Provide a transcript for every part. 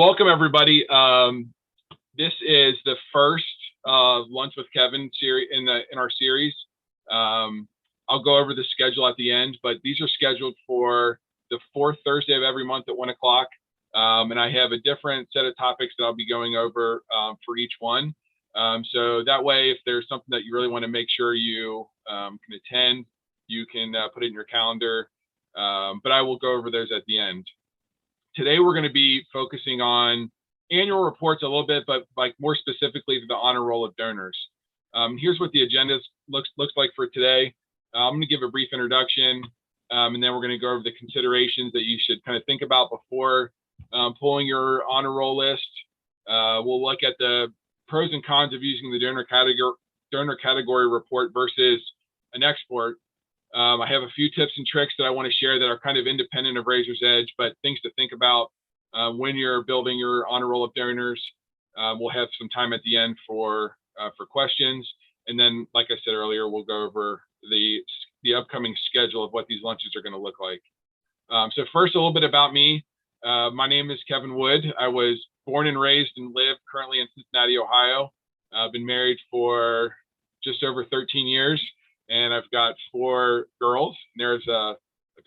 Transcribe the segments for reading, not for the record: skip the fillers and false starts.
Welcome everybody. This is the first Lunch with Kevin series in our series. I'll go over the schedule at the end, but these are scheduled for the fourth Thursday of every month at 1 o'clock. And I have a different set of topics that I'll be going over for each one. So that way, if there's something that you really want to make sure you can attend, you can put it in your calendar. But I will go over those at the end. Today, we're going to be focusing on annual reports a little bit, but like more specifically the honor roll of donors. Here's what the agenda looks like for today. I'm going to give a brief introduction, and then we're going to go over the considerations that you should kind of think about before pulling your honor roll list. We'll look at the pros and cons of using the donor category report versus an export. I have a few tips and tricks that I want to share that are kind of independent of Razor's Edge, but things to think about when you're building your honor roll of donors. We'll have some time at the end for questions, and then, like I said earlier, we'll go over the upcoming schedule of what these lunches are going to look like. So first, a little bit about me. My name is Kevin Wood. I was born and raised and live currently in Cincinnati, Ohio. I've been married for just over 13 years. And I've got 4 girls. There's a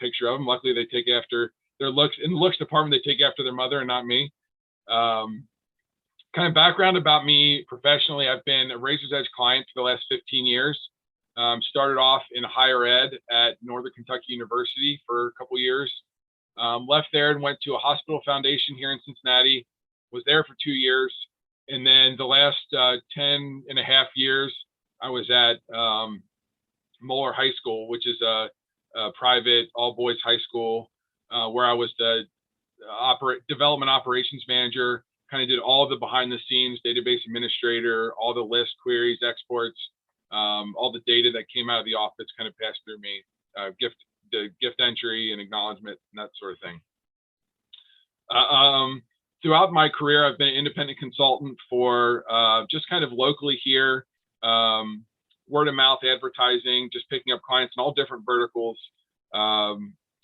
picture of them. Luckily, they take after their looks. In the looks department, they take after their mother and not me. Kind of background about me professionally, I've been a Razor's Edge client for the last 15 years. Started off in higher ed at Northern Kentucky University for a couple years. Left there and went to a hospital foundation here in Cincinnati. Was there for 2 years. And then the last 10 and a half years, I was at Moeller High School, which is a private all-boys high school, where I was the development operations manager, kind of did all of the behind-the-scenes database administrator, all the list queries, exports, all the data that came out of the office kind of passed through me, gift entry and acknowledgement and that sort of thing. Throughout my career, I've been an independent consultant for just kind of locally here, word of mouth advertising, just picking up clients in all different verticals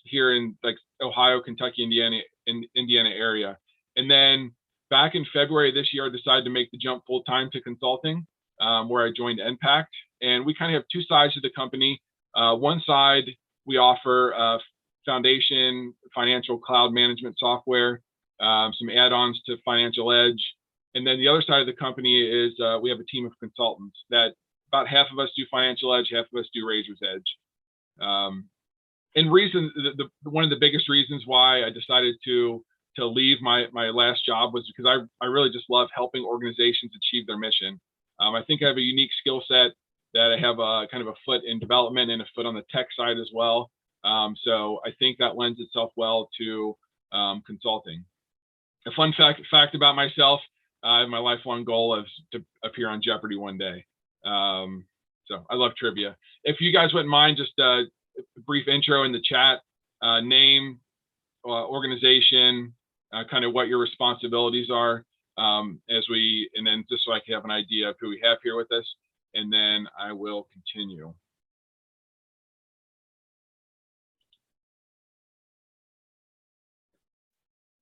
here in like Ohio, Kentucky, Indiana area. And then back in February this year, I decided to make the jump full time to consulting, where I joined NPACT. And we kind of have 2 sides to the company. One side, we offer foundation financial cloud management software, some add-ons to Financial Edge. And then the other side of the company is we have a team of consultants that about half of us do Financial Edge, half of us do Razor's Edge. And one of the biggest reasons why I decided to leave my last job was because I really just love helping organizations achieve their mission. I think I have a unique skill set that I have a kind of a foot in development and a foot on the tech side as well. So I think that lends itself well to consulting. A fun fact about myself, my lifelong goal is to appear on Jeopardy one day. So I love trivia. If you guys wouldn't mind, just a brief intro in the chat, name, organization, kind of what your responsibilities are, and then just so I can have an idea of who we have here with us, and then I will continue.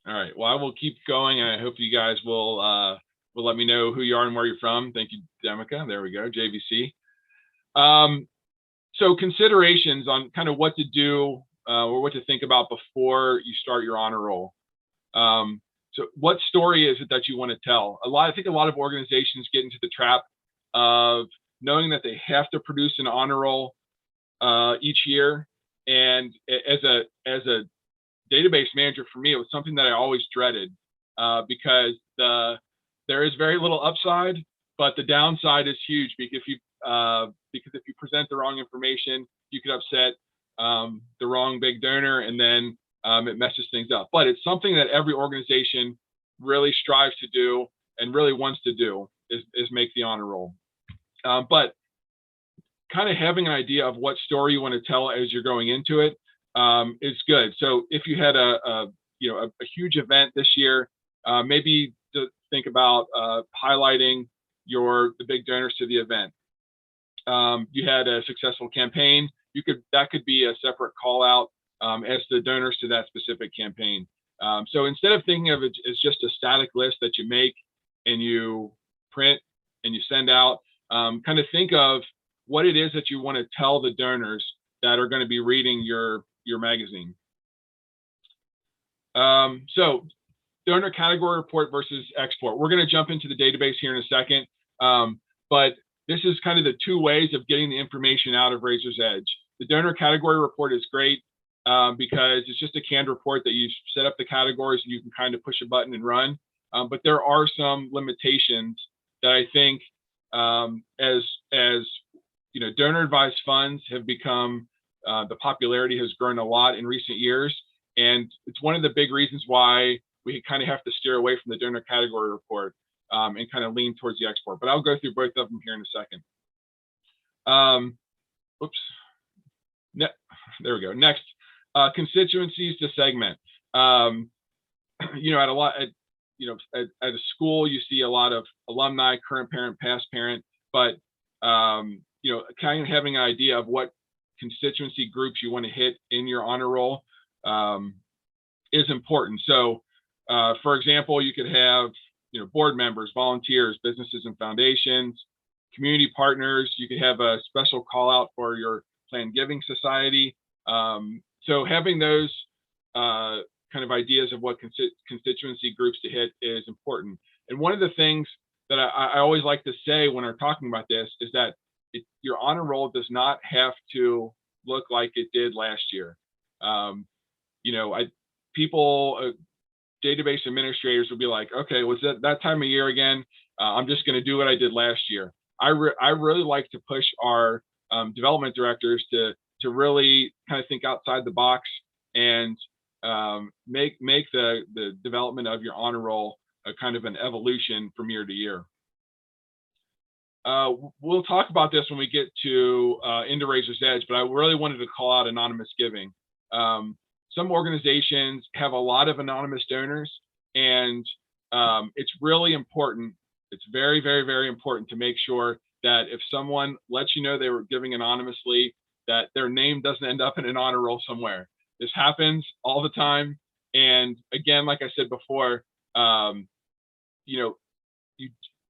All right, well, I will keep going, and I hope you guys will let me know who you are and where you're from. Thank you, Demica. There we go, JVC. So considerations on kind of what to do or what to think about before you start your honor roll. So what story is it that you want to tell? I think a lot of organizations get into the trap of knowing that they have to produce an honor roll each year. And as a database manager, for me, it was something that I always dreaded because there is very little upside, but the downside is huge because if you present the wrong information, you could upset the wrong big donor, and then it messes things up. But it's something that every organization really strives to do and really wants to do is make the honor roll. But kind of having an idea of what story you want to tell as you're going into it is good. So if you had a huge event this year, maybe to think about highlighting the big donors to the event. You had a successful campaign. That could be a separate call out as the donors to that specific campaign. So instead of thinking of it as just a static list that you make and you print and you send out, kind of think of what it is that you want to tell the donors that are going to be reading your magazine. So donor category report versus export. We're going to jump into the database here in a second, but this is kind of the two ways of getting the information out of Razor's Edge. The donor category report is great because it's just a canned report that you set up the categories and you can kind of push a button and run. But there are some limitations that I think as you know, donor advised funds have become, the popularity has grown a lot in recent years. And it's one of the big reasons why we kind of have to steer away from the donor category report and kind of lean towards the export. But I'll go through both of them here in a second. Oops. There we go. Next, constituencies to segment. You know, at a school, you see a lot of alumni, current parent, past parent, but you know, kind of having an idea of what constituency groups you want to hit in your honor roll is important. So, for example, you could have, you know, board members, volunteers, businesses and foundations, community partners. You could have a special call out for your planned giving society. So having those kind of ideas of what constituency groups to hit is important. And one of the things that I always like to say when I'm talking about this is that your honor roll does not have to look like it did last year. You know, people, database administrators will be like, okay, was that time of year again? I'm just going to do what I did last year. I really like to push our development directors to really kind of think outside the box and make the development of your honor roll a kind of an evolution from year to year. We'll talk about this when we get to into Razor's Edge, but I really wanted to call out anonymous giving. Some organizations have a lot of anonymous donors, and it's really important. It's very, very, very important to make sure that if someone lets you know they were giving anonymously, that their name doesn't end up in an honor roll somewhere. This happens all the time. And again, like I said before, you know,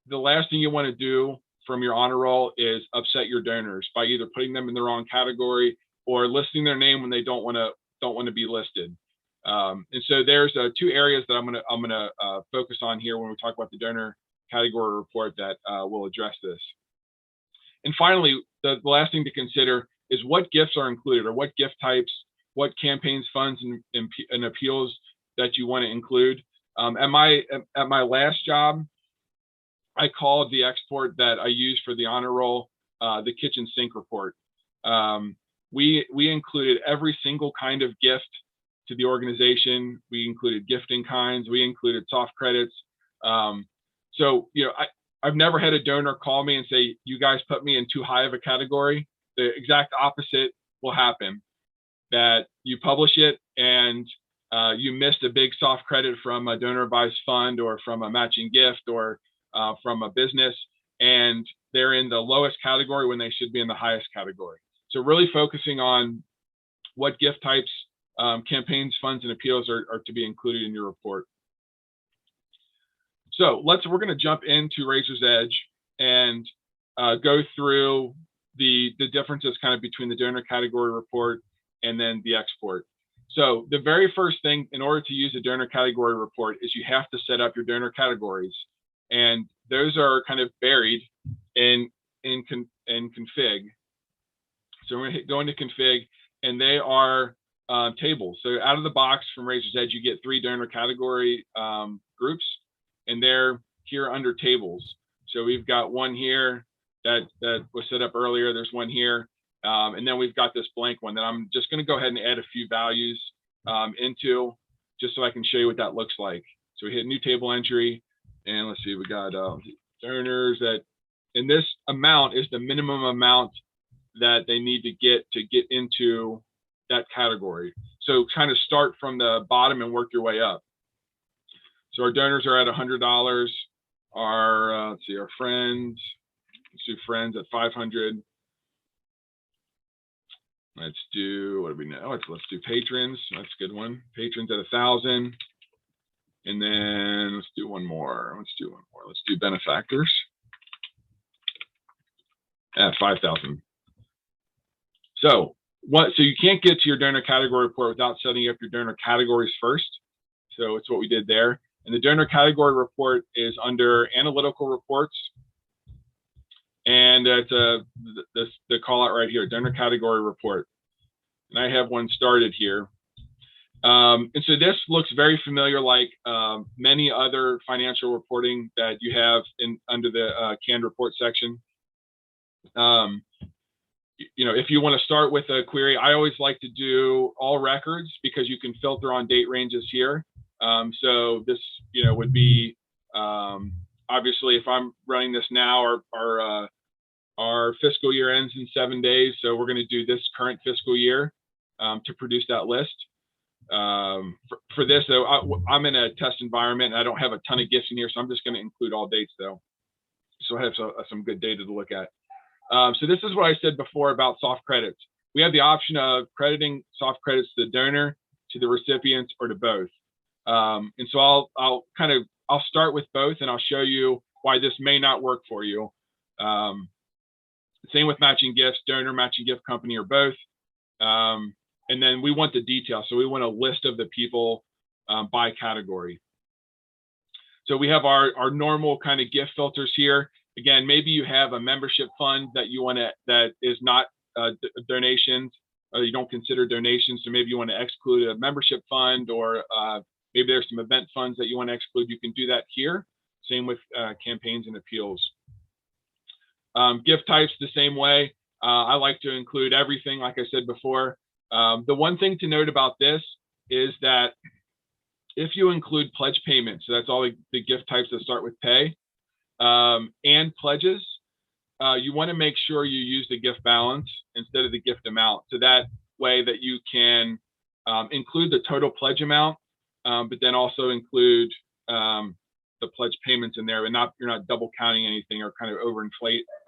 the last thing you want to do from your honor roll is upset your donors by either putting them in the wrong category or listing their name when they don't want to be listed. And so there's two areas that I'm gonna focus on here when we talk about the donor category report that will address this. And finally, the last thing to consider is what gifts are included, or what gift types, what campaigns, funds, and appeals that you want to include. At my last job, I called the export that I used for the honor roll the kitchen sink report. We included every single kind of gift to the organization. We included gifting kinds. We included soft credits. So, you know, I've never had a donor call me and say, you guys put me in too high of a category. The exact opposite will happen, that you publish it and you missed a big soft credit from a donor advised fund or from a matching gift or from a business, and they're in the lowest category when they should be in the highest category. So really focusing on what gift types, campaigns, funds, and appeals are to be included in your report. So we're going to jump into Razor's Edge and go through the differences kind of between the donor category report and then the export. So the very first thing in order to use a donor category report is you have to set up your donor categories, and those are kind of buried in config. So we're going to go into config, and they are tables. So out of the box from Razor's Edge, you get 3 donor category groups, and they're here under tables. So we've got one here that was set up earlier. There's one here. And then we've got this blank one that I'm just going to go ahead and add a few values into, just so I can show you what that looks like. So we hit new table entry, and let's see, we got donors that, and this amount is the minimum amount that they need to get into that category. So kind of start from the bottom and work your way up. So our donors are at $100. Our let's see, our friends. Let's do friends at 500. Let's do, what do we know? Let's do patrons. That's a good one. Patrons at 1,000. And then let's do one more. Let's do benefactors at 5,000. So you can't get to your donor category report without setting up your donor categories first. So it's what we did there. And the donor category report is under analytical reports. And it's the call out right here, donor category report. And I have one started here. And so this looks very familiar, like many other financial reporting that you have under the canned report section. If you want to start with a query, I always like to do all records because you can filter on date ranges here. So this, would be obviously if I'm running this now, our fiscal year ends in 7 days, so we're going to do this current fiscal year to produce that list. For this though, I'm in a test environment and I don't have a ton of gifts in here, so I'm just going to include all dates though, so I have some good data to look at. So this is what I said before about soft credits. We have the option of crediting soft credits to the donor, to the recipient, or to both. And so I'll start with both, and I'll show you why this may not work for you. Same with matching gifts, donor, matching gift company, or both. And then we want the details. So we want a list of the people by category. So we have our normal kind of gift filters here. Again, maybe you have a membership fund that you want to, that is not donations, or you don't consider donations. So maybe you want to exclude a membership fund, or maybe there's some event funds that you want to exclude. You can do that here. Same with campaigns and appeals. Gift types the same way. I like to include everything, like I said before. The one thing to note about this is that if you include pledge payments, so that's all the gift types that start with pay, and pledges, you want to make sure you use the gift balance instead of the gift amount. So that way that you can include the total pledge amount, but then also include the pledge payments in there, and you're not double counting anything or kind of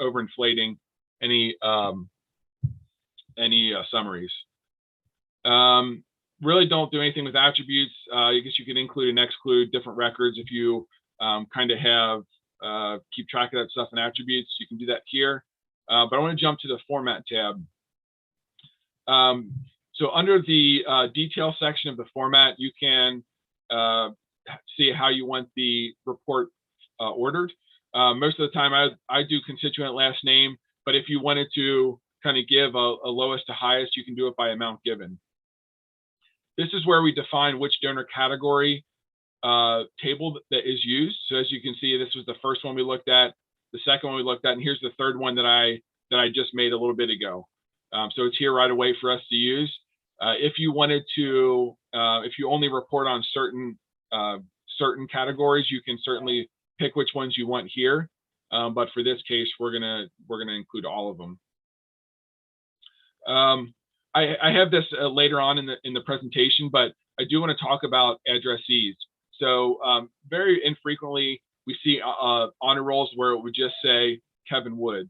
overinflating any summaries. Really don't do anything with attributes. I guess you can include and exclude different records if you kind of have keep track of that stuff in attributes. You can do that here. But I want to jump to the format tab. So under the detail section of the format, you can see how you want the report ordered. Most of the time I do constituent last name, but if you wanted to kind of give a lowest to highest, you can do it by amount given. This is where we define which donor category table that is used. So as you can see, this was the first one we looked at, the second one we looked at, and here's the third one that I just made a little bit ago. So it's here right away for us to use. If you wanted to, if you only report on certain categories, you can certainly pick which ones you want here. But for this case, we're gonna include all of them. I have this later on in the presentation, but I do want to talk about addressees. So very infrequently we see honor rolls where it would just say Kevin Wood.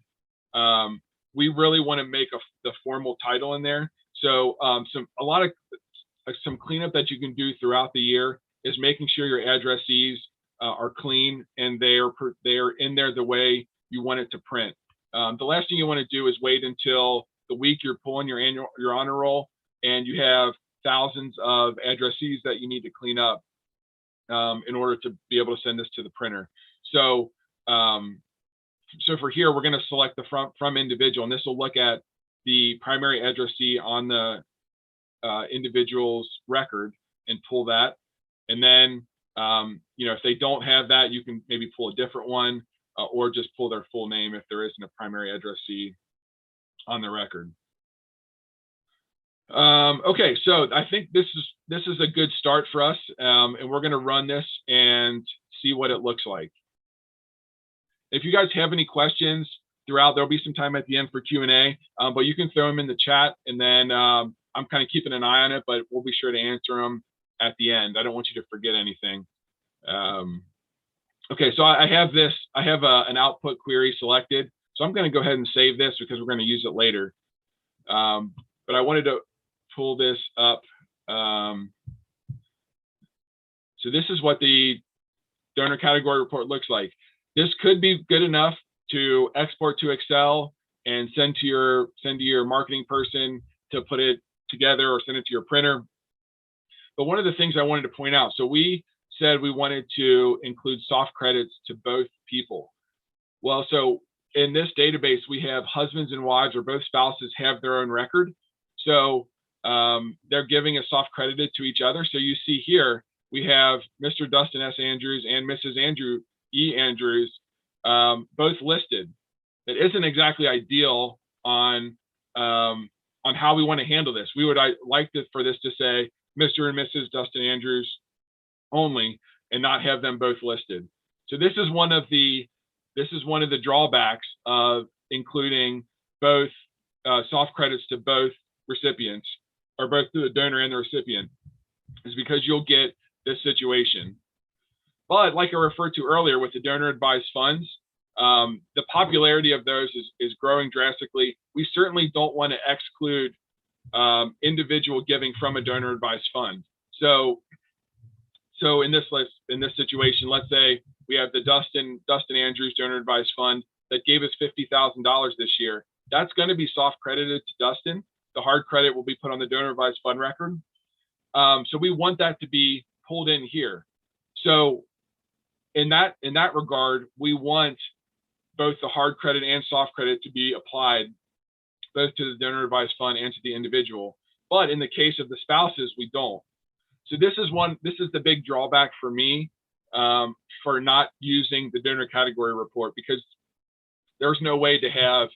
We really want to make the formal title in there. So some cleanup that you can do throughout the year is making sure your addressees are clean and they are in there the way you want it to print. The last thing you want to do is wait until the week you're pulling your honor roll and you have thousands of addressees that you need to clean up in order to be able to send this to the printer. So so for here, we're going to select the from individual, and this will look at the primary addressee on the individual's record and pull that. And then, if they don't have that, you can maybe pull a different one or just pull their full name if there isn't a primary addressee on the record. Okay, so I think this is a good start for us, and we're going to run this and see what it looks like. If you guys have any questions throughout, there'll be some time at the end for Q&A, but you can throw them in the chat, and then I'm kind of keeping an eye on it, but we'll be sure to answer them at the end. I don't want you to forget anything. Okay, so I have an output query selected, so I'm going to go ahead and save this because we're going to use it later. But I wanted to pull this up. So this is what the donor category report looks like. This could be good enough to export to Excel and send to your marketing person to put it together, or send it to your printer. But one of the things I wanted to point out, so we said we wanted to include soft credits to both people. Well, so in this database, we have husbands and wives, or both spouses have their own record. So they're giving a soft credited to each other. So you see here, we have Mr. Dustin S. Andrews and Mrs. Andrew E. Andrews, both listed. It isn't exactly ideal on how we want to handle this. We would like for this to say Mr. and Mrs. Dustin Andrews only, and not have them both listed. So this is one of the drawbacks of including both soft credits to both recipients, or both to the donor and the recipient, is because you'll get this situation. But like I referred to earlier with the donor advised funds, the popularity of those is growing drastically. We certainly don't want to exclude individual giving from a donor advised fund. So in this situation, let's say we have the Dustin Andrews donor advised fund that gave us $50,000 this year. That's going to be soft credited to Dustin. The hard credit will be put on the donor advised fund record. So we want that to be pulled in here. So in that regard, we want both the hard credit and soft credit to be applied both to the donor advised fund and to the individual. But in the case of the spouses, we don't. So this is the big drawback for me for not using the donor category report, because there's no way to have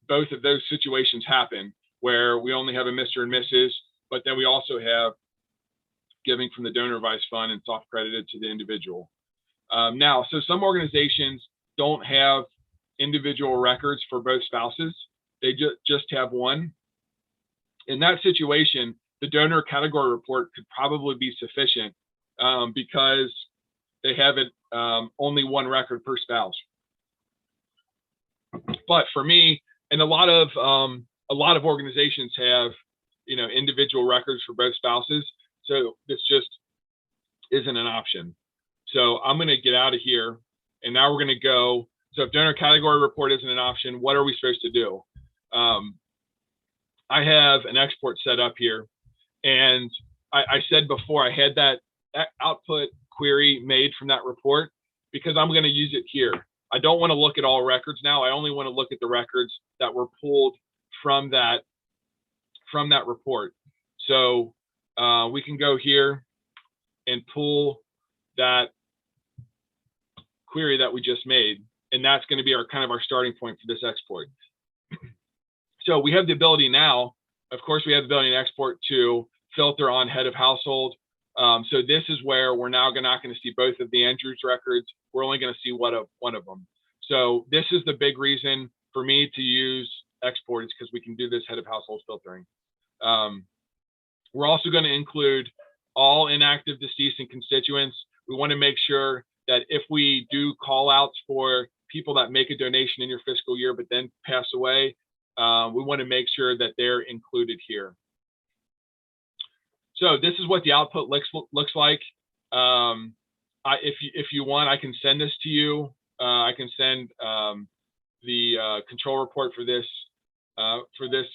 both of those situations happen where we only have a Mr. and Mrs., but then we also have giving from the donor advised fund and soft credited to the individual. Now, so some organizations don't have individual records for both spouses. They just have one. In that situation, the donor category report could probably be sufficient because they have it only one record per spouse. But for me, and a lot of organizations have, individual records for both spouses. So this just isn't an option. So I'm going to get out of here, and now we're going to go. So if donor category report isn't an option, what are we supposed to do? I have an export set up here, and I said before I had that output query made from that report because I'm going to use it here. I don't want to look at all records now. I only want to look at the records that were pulled from that report. So we can go here and pull that query that we just made, and that's going to be our starting point for this export. So we have the ability now, of course, we have the ability to export to filter on head of household. So this is where we're now not going to see both of the Andrews records. We're only going to see one of them. So this is the big reason for me to use export, is because we can do this head of household filtering. We're also going to include all inactive, deceased, and constituents. We want to make sure that if we do call outs for people that make a donation in your fiscal year but then pass away, we want to make sure that they're included here. So this is what the output looks like. If you want, I can send this to you. I can send the control report for this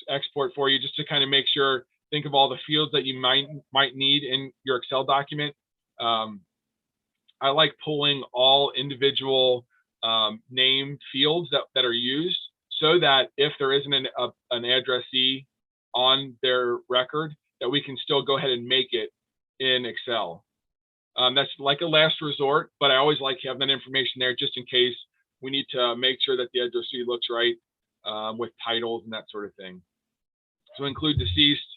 export for you, just to kind of make sure. Think of all the fields that you might need in your Excel document. I like pulling all individual name fields that are used, so that if there isn't an addressee on their record, that we can still go ahead and make it in Excel. That's like a last resort, but I always like having that information there just in case we need to make sure that the addressee looks right with titles and that sort of thing. So include deceased.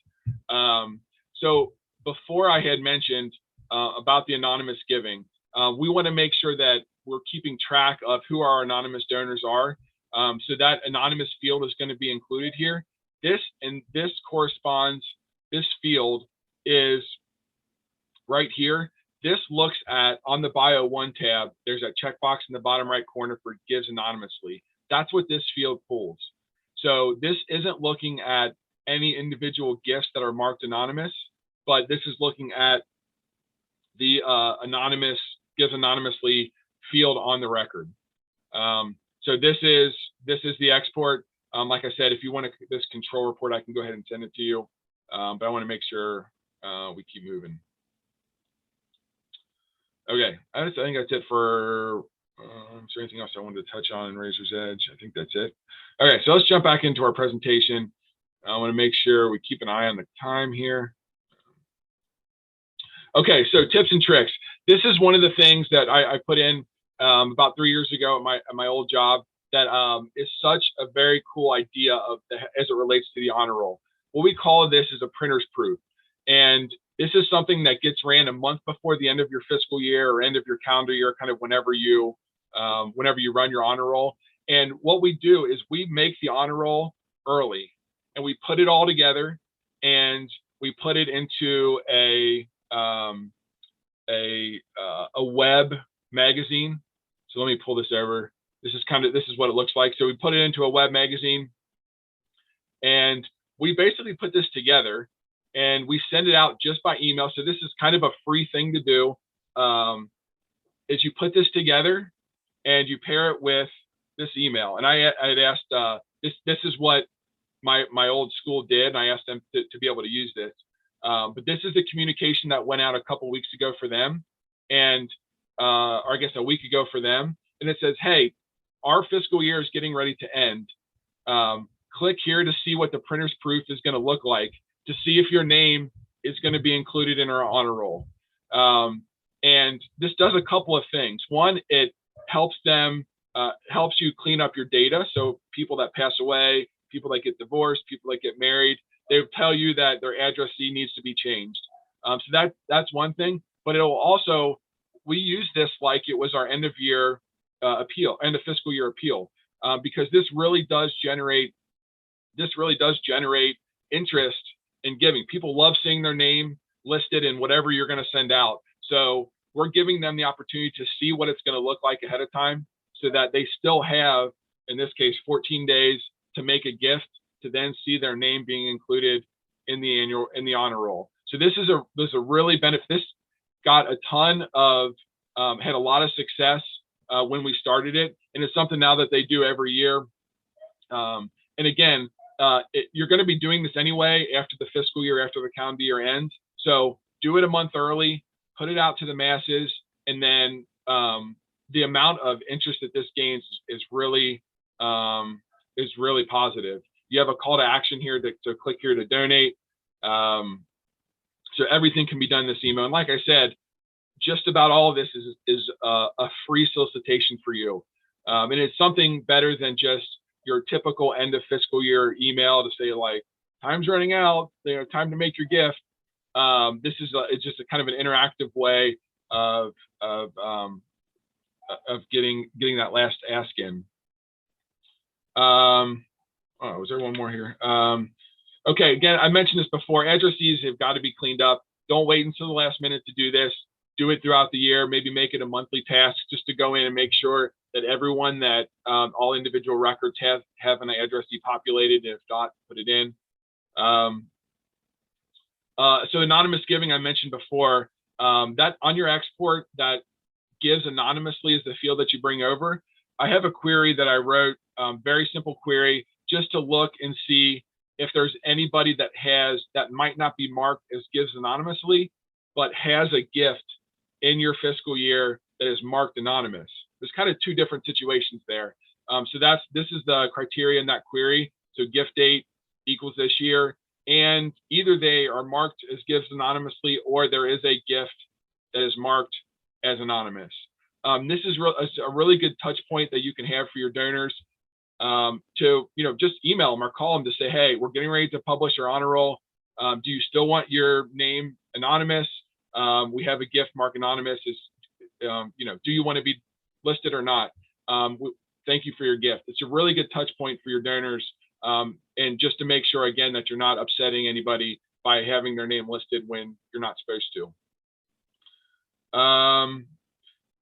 So before I had mentioned about the anonymous giving, we want to make sure that we're keeping track of who our anonymous donors are. So that anonymous field is going to be included here. This corresponds, this field is right here. This looks at, on the Bio 1 tab, there's a checkbox in the bottom right corner for gives anonymously. That's what this field pulls. So this isn't looking at any individual gifts that are marked anonymous, but this is looking at the gives anonymously field on the record. So this is the export. Like I said, if you want this control report, I can go ahead and send it to you. But I want to make sure we keep moving. Okay, I think that's it for. Is there anything else I wanted to touch on in Razor's Edge? I think that's it. Okay, so let's jump back into our presentation. I want to make sure we keep an eye on the time here. Okay, so tips and tricks. This is one of the things that I put in about 3 years ago at my old job that is such a very cool idea as it relates to the honor roll. What we call this is a printer's proof. And this is something that gets ran a month before the end of your fiscal year or end of your calendar year, kind of whenever you run your honor roll. And what we do is we make the honor roll early, and we put it all together, and we put it into a web magazine. So let me pull this over. This is what it looks like. So we put it into a web magazine, and we basically put this together, and we send it out just by email. So this is kind of a free thing to do. Is you put this together and you pair it with this email. And I had asked, this is what my old school did, and I asked them to be able to use this. But this is the communication that went out a couple weeks ago for them, and or I guess a week ago for them. And it says, hey, our fiscal year is getting ready to end. Click here to see what the printer's proof is going to look like, to see if your name is going to be included in our honor roll. And this does a couple of things. One, it helps you clean up your data. So people that pass away, people that get divorced, people that get married, they will tell you that their addressee needs to be changed. So that's one thing. But it will also, we use this like it was our end of fiscal year appeal, because this really does generate interest in giving. People love seeing their name listed in whatever you're going to send out. So we're giving them the opportunity to see what it's going to look like ahead of time, so that they still have, in this case, 14 days to make a gift, to then see their name being included in the honor roll. So this is a really benefit. This got a ton of had a lot of success when we started it, and it's something now that they do every year. And again, you're going to be doing this anyway after the fiscal year, after the calendar year ends. So do it a month early, put it out to the masses, and then the amount of interest that this gains is really positive. You have a call to action here to click here to donate. So everything can be done in this email. And like I said, just about all of this is a free solicitation for you. And it's something better than just your typical end of fiscal year email to say like, time's running out, time to make your gift. This is it's just a kind of an interactive way of getting that last ask in. Was there one more here? Okay, again, I mentioned this before. Addressees have got to be cleaned up. Don't wait until the last minute to do this. Do it throughout the year. Maybe make it a monthly task just to go in and make sure that everyone that all individual records have an addressee populated. If not, put it in. So anonymous giving, I mentioned before, that on your export that gives anonymously is the field that you bring over. I have a query that I wrote, very simple query, just to look and see if there's anybody that might not be marked as gives anonymously, but has a gift in your fiscal year that is marked anonymous. There's kind of two different situations there. So this is the criteria in that query. So gift date equals this year, and either they are marked as gives anonymously, or there is a gift that is marked as anonymous. This is a really good touch point that you can have for your donors, to just email them or call them to say, hey, we're getting ready to publish our honor roll. Do you still want your name anonymous? We have a gift marked anonymous. Do you want to be listed or not? Thank you for your gift. It's a really good touch point for your donors, and just to make sure again that you're not upsetting anybody by having their name listed when you're not supposed to.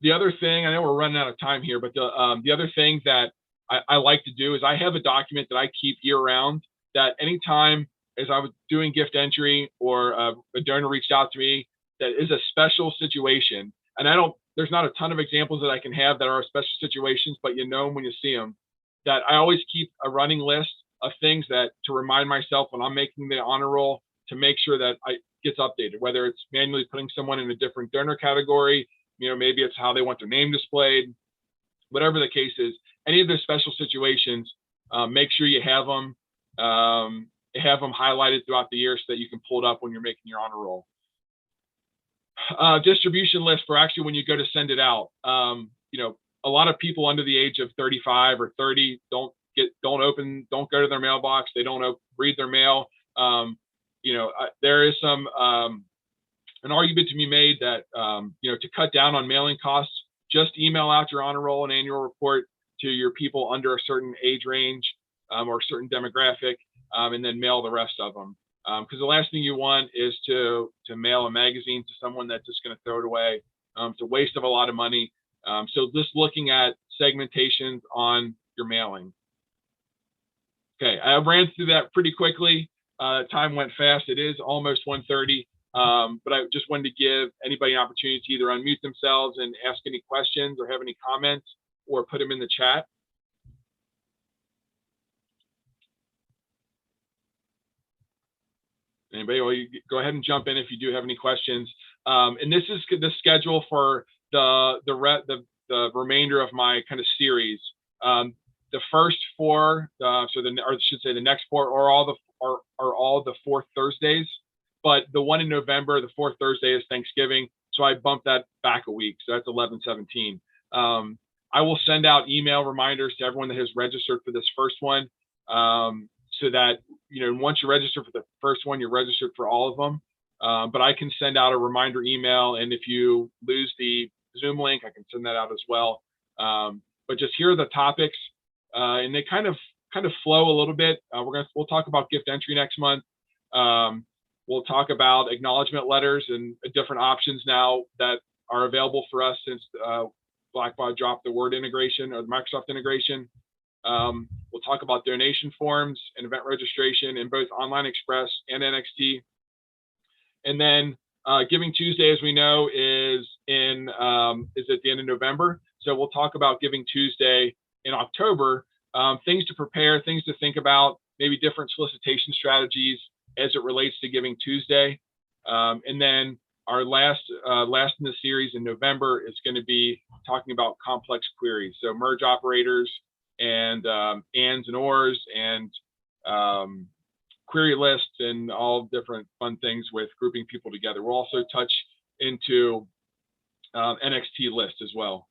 The other thing, I know we're running out of time here, but the other thing that I like to do is I have a document that I keep year round, that anytime as I was doing gift entry or a donor reached out to me that is a special situation. And there's not a ton of examples that I can have that are special situations, but you know them when you see them. That I always keep a running list of things that to remind myself when I'm making the honor roll to make sure that I gets updated, whether it's manually putting someone in a different donor category, maybe it's how they want their name displayed, whatever the case is. Any of those special situations, make sure you have them highlighted throughout the year so that you can pull it up when you're making your honor roll. Distribution list for actually when you go to send it out. A lot of people under the age of 35 or 30 don't go to their mailbox. They don't read their mail. There is an argument to be made that, to cut down on mailing costs, just email out your honor roll and annual report to your people under a certain age range or a certain demographic, and then mail the rest of them. Because the last thing you want is to mail a magazine to someone that's just going to throw it away. It's a waste of a lot of money. So just looking at segmentations on your mailing. Okay, I ran through that pretty quickly. Time went fast. It is almost 1:30, but I just wanted to give anybody an opportunity to either unmute themselves and ask any questions or have any comments or put them in the chat. Anybody, well, you go ahead and jump in if you do have any questions. And this is the schedule for the remainder of my kind of series. The first four, or I should say the next four, are all the fourth Thursdays. But the one in November, the fourth Thursday, is Thanksgiving, so I bumped that back a week. So that's 11/17. I will send out email reminders to everyone that has registered for this first one. So that, once you register for the first one, you're registered for all of them. But I can send out a reminder email, and if you lose the Zoom link, I can send that out as well. But just here are the topics, and they kind of flow a little bit. We'll talk about gift entry next month. We'll talk about acknowledgement letters and different options now that are available for us since Blackbaud dropped the Word integration or the Microsoft integration. We'll talk about donation forms and event registration in both Online Express and NXT. And then Giving Tuesday, as we know, is at the end of November. So we'll talk about Giving Tuesday in October, things to prepare, things to think about, maybe different solicitation strategies as it relates to Giving Tuesday. And then our last in the series in November is going to be talking about complex queries. So merge operators and ands and ors and query lists and all different fun things with grouping people together. We'll also touch into NXT list as well.